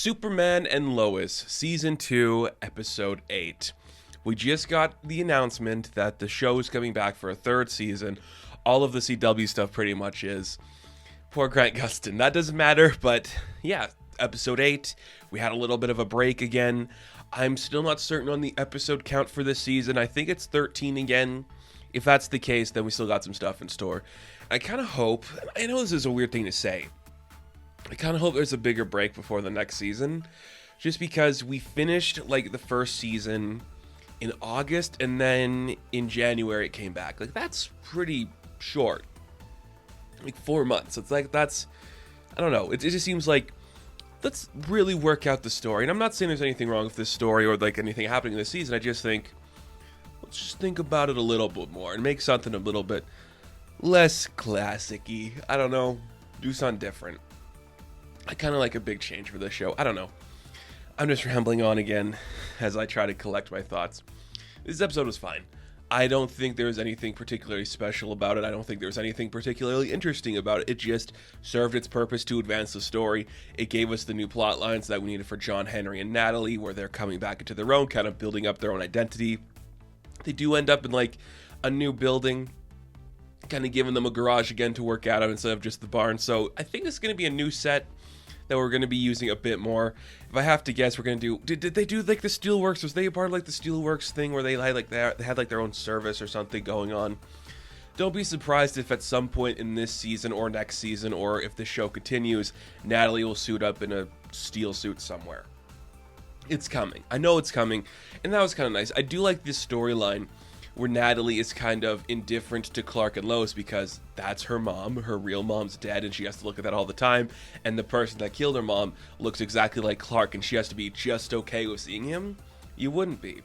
Superman and Lois, Season 2, Episode 8. We just got the announcement that the show is coming back for a third season. All of the CW stuff pretty much is. Poor Grant Gustin. That doesn't matter, but yeah, Episode 8. We had a little bit of a break again. I'm still not certain on the episode count for this season. I think it's 13 again. If that's the case, then we still got some stuff in store. I kind of hope, I know this is a weird thing to say, I kind of hope there's a bigger break before the next season, just because we finished like the first season in August and then in January it came back. Like, that's pretty short. Like 4 months. It's like, that's, I don't know. It just seems like, let's really work out the story. And I'm not saying there's anything wrong with this story or like anything happening in this season. I just think, let's just think about it a little bit more and make something a little bit less classic-y. I don't know. Do something different. I kind of like a big change for this show. I don't know. I'm just rambling on again as I try to collect my thoughts. This episode was fine. I don't think there was anything particularly special about it. I don't think there was anything particularly interesting about it. It just served its purpose to advance the story. It gave us the new plot lines that we needed for John, Henry, and Natalie, where they're coming back into their own, kind of building up their own identity. They do end up in like a new building, kind of giving them a garage again to work out of instead of just the barn. So I think it's going to be a new set that we're going to be using a bit more. If I have to guess, we're going to do... Did they do like the Steelworks? Was they a part of like the Steelworks thing where they had like their own service or something going on? Don't be surprised if at some point in this season or next season, or if the show continues, Natalie will suit up in a steel suit somewhere. It's coming. I know it's coming. And that was kind of nice. I do like this storyline where Natalie is kind of indifferent to Clark and Lois because that's her mom. Her real mom's dead and she has to look at that all the time. And the person that killed her mom looks exactly like Clark and she has to be just okay with seeing him. You wouldn't be.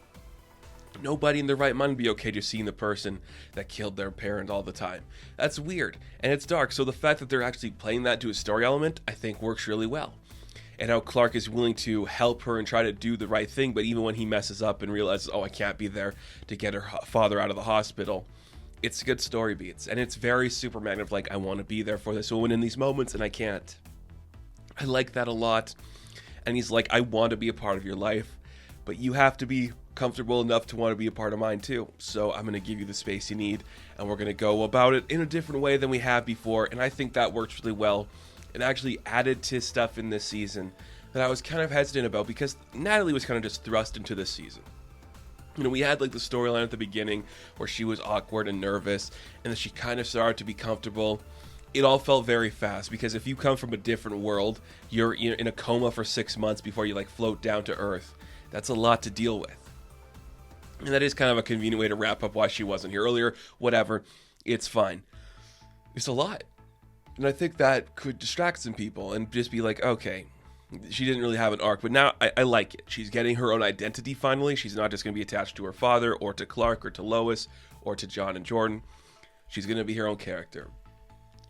Nobody in their right mind would be okay just seeing the person that killed their parent all the time. That's weird and it's dark. So the fact that they're actually playing that to a story element, I think works really well. And how Clark is willing to help her and try to do the right thing, but even when he messes up and realizes, oh, I can't be there to get her father out of the hospital, it's good story beats. And it's very Superman of like, I want to be there for this woman in these moments, and I can't. I like that a lot. And he's like, I want to be a part of your life, but you have to be comfortable enough to want to be a part of mine too. So I'm going to give you the space you need, and we're going to go about it in a different way than we have before. And I think that works really well. And actually added to stuff in this season that I was kind of hesitant about because Natalie was kind of just thrust into this season. You know, we had like the storyline at the beginning where she was awkward and nervous and then she kind of started to be comfortable. It all felt very fast because if you come from a different world, you're in a coma for 6 months before you like float down to Earth. That's a lot to deal with. And that is kind of a convenient way to wrap up why she wasn't here earlier. Whatever. It's fine. It's a lot. And I think that could distract some people and just be like, okay, she didn't really have an arc, but now I like it. She's getting her own identity finally. She's not just going to be attached to her father or to Clark or to Lois or to John and Jordan. She's going to be her own character.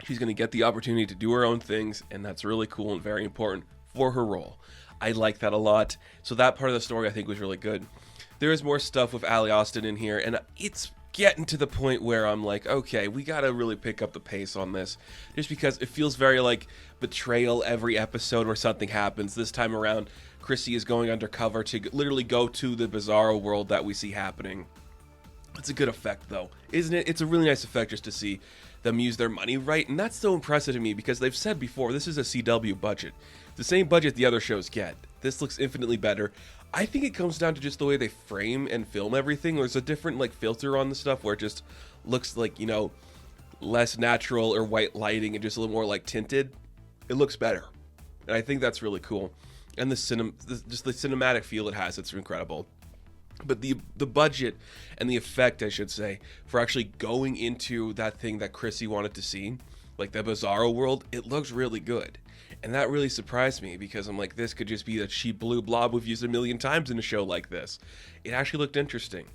She's going to get the opportunity to do her own things, and that's really cool and very important for her role. I like that a lot. So that part of the story I think was really good. There is more stuff with Ali Austin in here, and it's getting to the point where I'm like, okay, we gotta really pick up the pace on this, just because it feels very like betrayal every episode where something happens. This time around, Chrissy is going undercover to literally go to the bizarro world that we see happening. It's a good effect though, isn't it? It's a really nice effect just to see them use their money right, and that's so impressive to me because they've said before, this is a CW budget. The same budget the other shows get. This looks infinitely better. I think it comes down to just the way they frame and film everything. There's a different like filter on the stuff where it just looks like, you know, less natural or white lighting and just a little more like tinted. It looks better. And I think that's really cool. And just the cinematic feel it has, it's incredible. But the budget and the effect, I should say, for actually going into that thing that Chrissy wanted to see, like the bizarro world, it looks really good. And that really surprised me because I'm like, this could just be that cheap blue blob we've used a million times in a show like this. It actually looked interesting.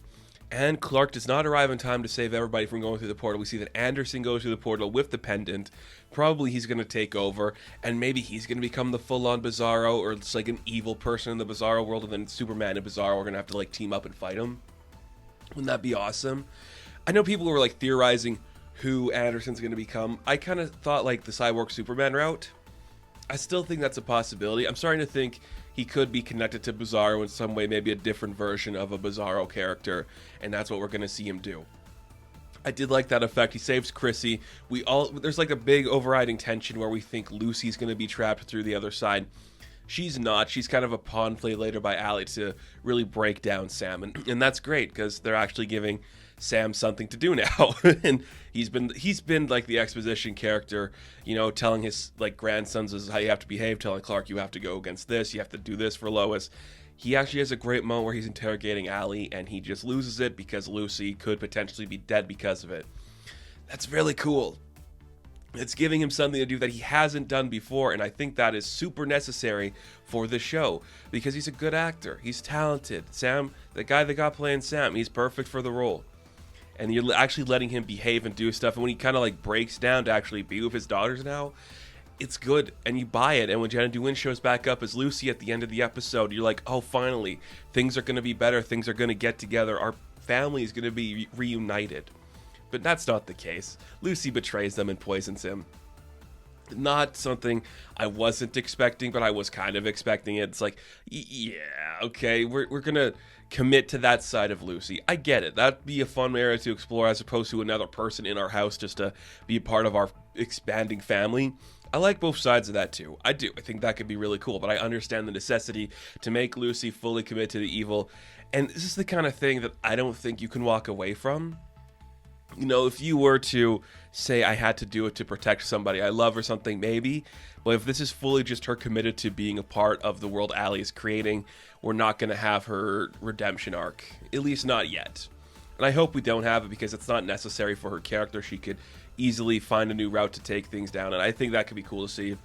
And Clark does not arrive in time to save everybody from going through the portal. We see that Anderson goes through the portal with the pendant. Probably he's going to take over, and maybe he's going to become the full-on Bizarro, or it's like an evil person in the Bizarro world, and then Superman and Bizarro are going to have to like team up and fight him. Wouldn't that be awesome? I know people were like theorizing who Anderson's going to become. I kind of thought like the Cyborg Superman route. I still think that's a possibility. I'm starting to think he could be connected to Bizarro in some way, maybe a different version of a Bizarro character, and that's what we're going to see him do. I did like that effect. He saves Chrissy. There's like a big overriding tension where we think Lucy's going to be trapped through the other side. She's not. She's kind of a pawn played later by Allie to really break down Sam, and that's great because they're actually giving Sam something to do now. And he's been like the exposition character, you know, telling his like grandsons this is how you have to behave, telling Clark you have to go against this, you have to do this for Lois. He actually has a great moment where he's interrogating Allie and he just loses it because Lucy could potentially be dead because of it. That's really cool. It's giving him something to do that he hasn't done before, and I think that is super necessary for the show because he's a good actor. He's talented. Sam, the guy that got playing Sam, he's perfect for the role. And you're actually letting him behave and do stuff, and when he kind of like breaks down to actually be with his daughters now, it's good, and you buy it. And when Janet DeWin shows back up as Lucy at the end of the episode, you're like, oh, finally, things are going to be better, things are going to get together, our family is going to be reunited. But that's not the case. Lucy betrays them and poisons him. Not something I wasn't expecting, but I was kind of expecting it. It's like, yeah, okay, we're going to commit to that side of Lucy. I get it. That'd be a fun area to explore as opposed to another person in our house just to be a part of our expanding family. I like both sides of that too. I do. I think that could be really cool, but I understand the necessity to make Lucy fully commit to the evil. And this is the kind of thing that I don't think you can walk away from. You know, if you were to say I had to do it to protect somebody I love or something, maybe. But if this is fully just her committed to being a part of the world Allie is creating, we're not going to have her redemption arc. At least not yet. And I hope we don't have it because it's not necessary for her character. She could easily find a new route to take things down. And I think that could be cool to see.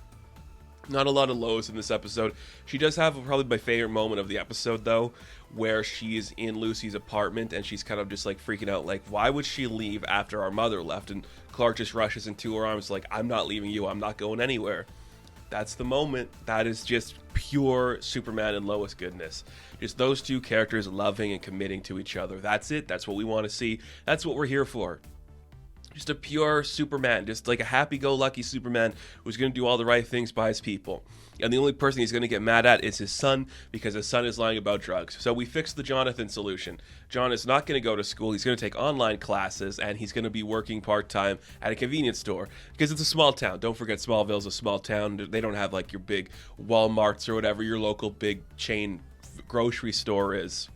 Not a lot of Lois in this episode. She does have probably my favorite moment of the episode, though, where she's in Lucy's apartment and she's kind of just like freaking out, like, why would she leave after our mother left? And Clark just rushes into her arms like, I'm not leaving you, I'm not going anywhere. That's the moment. That is just pure Superman and Lois goodness. Just those two characters loving and committing to each other. That's it. That's what we want to see. That's what we're here for. Just a pure Superman, just like a happy-go-lucky Superman who's going to do all the right things by his people. And the only person he's going to get mad at is his son because his son is lying about drugs. So we fixed the Johnathan solution. John is not going to go to school. He's going to take online classes, and he's going to be working part-time at a convenience store because it's a small town. Don't forget, Smallville's a small town. They don't have like your big Walmarts or whatever your local big chain grocery store is.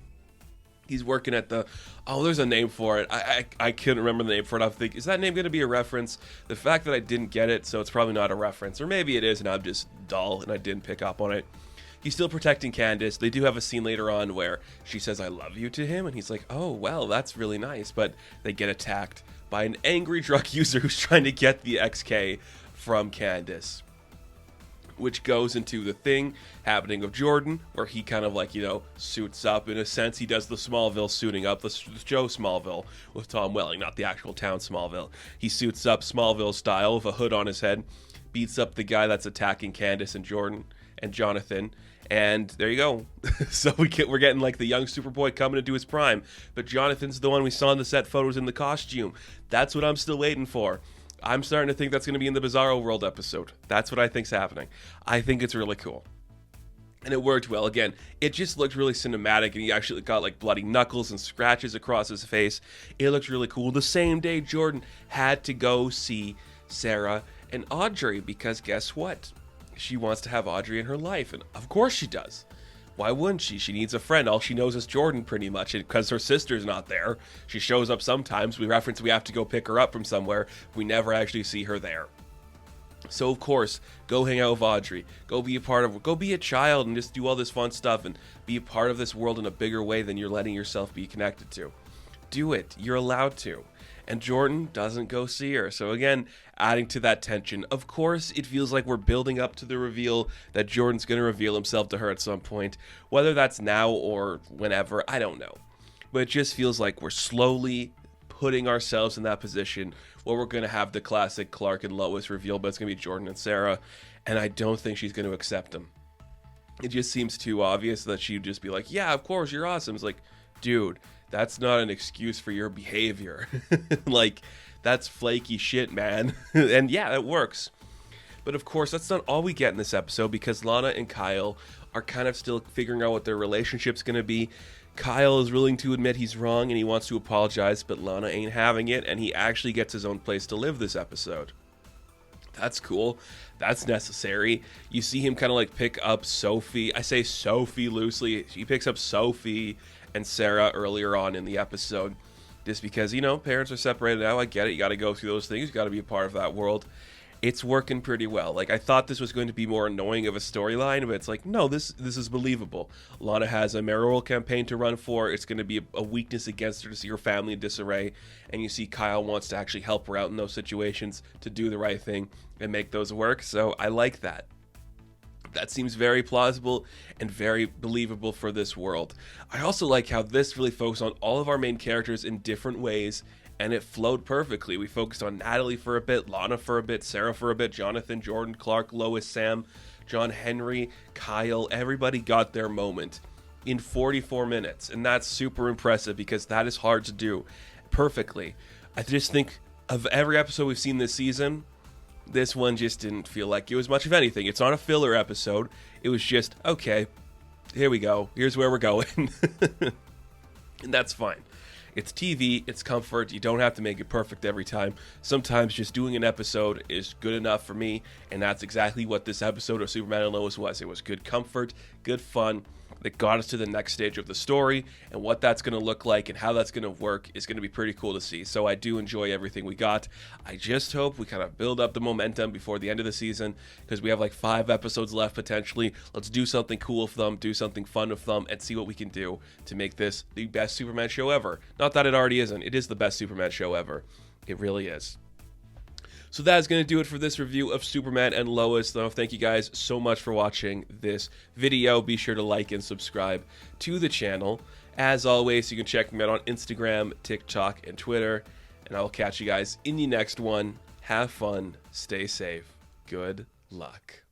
He's working at there's a name for it. I couldn't remember the name for it. I think, is that name going to be a reference? The fact that I didn't get it, so it's probably not a reference. Or maybe it is and I'm just dull and I didn't pick up on it. He's still protecting Candace. They do have a scene later on where she says, I love you to him. And he's like, oh, well, that's really nice. But they get attacked by an angry drug user who's trying to get the XK from Candace. Which goes into the thing happening of Jordan, where he kind of like, you know, suits up in a sense. He does the Smallville suiting up, the Joe Smallville with Tom Welling, not the actual town Smallville. He suits up Smallville style with a hood on his head, beats up the guy that's attacking Candace and Jordan and Johnathan, and there you go. So we're getting like the young Superboy coming into his prime, but Jonathan's the one we saw in the set photos in the costume. That's what I'm still waiting for. I'm starting to think that's going to be in the Bizarro World episode. That's what I think's happening. I think it's really cool. And it worked well. Again, it just looked really cinematic, and he actually got like bloody knuckles and scratches across his face. It looked really cool. The same day, Jordan had to go see Sarah and Audrey, because guess what? She wants to have Audrey in her life, and of course she does. Why wouldn't she? She needs a friend. All she knows is Jordan, pretty much, because her sister's not there. She shows up sometimes. We reference we have to go pick her up from somewhere. We never actually see her there. So, of course, go hang out with Audrey. Go be a child and just do all this fun stuff and be a part of this world in a bigger way than you're letting yourself be connected to. Do it. You're allowed to. And Jordan doesn't go see her. So again, adding to that tension. Of course, it feels like we're building up to the reveal that Jordan's going to reveal himself to her at some point. Whether that's now or whenever, I don't know. But it just feels like we're slowly putting ourselves in that position where we're going to have the classic Clark and Lois reveal, but it's going to be Jordan and Sarah. And I don't think she's going to accept him. It just seems too obvious that she'd just be like, yeah, of course, you're awesome. It's like, dude, that's not an excuse for your behavior. Like, that's flaky shit, man. And yeah, it works. But of course, that's not all we get in this episode, because Lana and Kyle are kind of still figuring out what their relationship's going to be. Kyle is willing to admit he's wrong and he wants to apologize, but Lana ain't having it, and he actually gets his own place to live this episode. That's cool. That's necessary. You see him kind of like pick up Sophie. I say Sophie loosely. He picks up Sophie and Sarah earlier on in the episode. Just because, parents are separated now. I get it. You got to go through those things. You got to be a part of that world. It's working pretty well. Like, I thought this was going to be more annoying of a storyline, but it's like, no, this is believable. Lana has a mayoral campaign to run for. It's going to be a weakness against her to see her family in disarray. And you see Kyle wants to actually help her out in those situations to do the right thing and make those work. So I like that. That seems very plausible and very believable for this world. I also like how this really focused on all of our main characters in different ways, and it flowed perfectly. We focused on Natalie for a bit, Lana for a bit, Sarah for a bit, Johnathan, Jordan, Clark, Lois, Sam, John, Henry, Kyle. Everybody got their moment in 44 minutes, and that's super impressive because that is hard to do perfectly. I just think of every episode we've seen this season, this one just didn't feel like it was much of anything. It's not a filler episode. It was just, okay, here we go. Here's where we're going. And that's fine. It's TV, it's comfort. You don't have to make it perfect every time. Sometimes just doing an episode is good enough for me, and that's exactly what this episode of Superman and Lois was. It was good comfort, good fun, that got us to the next stage of the story, and what that's going to look like and how that's going to work is going to be pretty cool to see. So I do enjoy everything we got. I just hope we kind of build up the momentum before the end of the season, because we have like 5 episodes left potentially. Let's do something cool with them, do something fun with them, and see what we can do to make this the best Superman show ever. Not that it already isn't. It is the best Superman show ever. It really is. So that is going to do it for this review of Superman and Lois. Though, thank you guys so much for watching this video. Be sure to like and subscribe to the channel. As always, you can check me out on Instagram, TikTok, and Twitter. And I will catch you guys in the next one. Have fun. Stay safe. Good luck.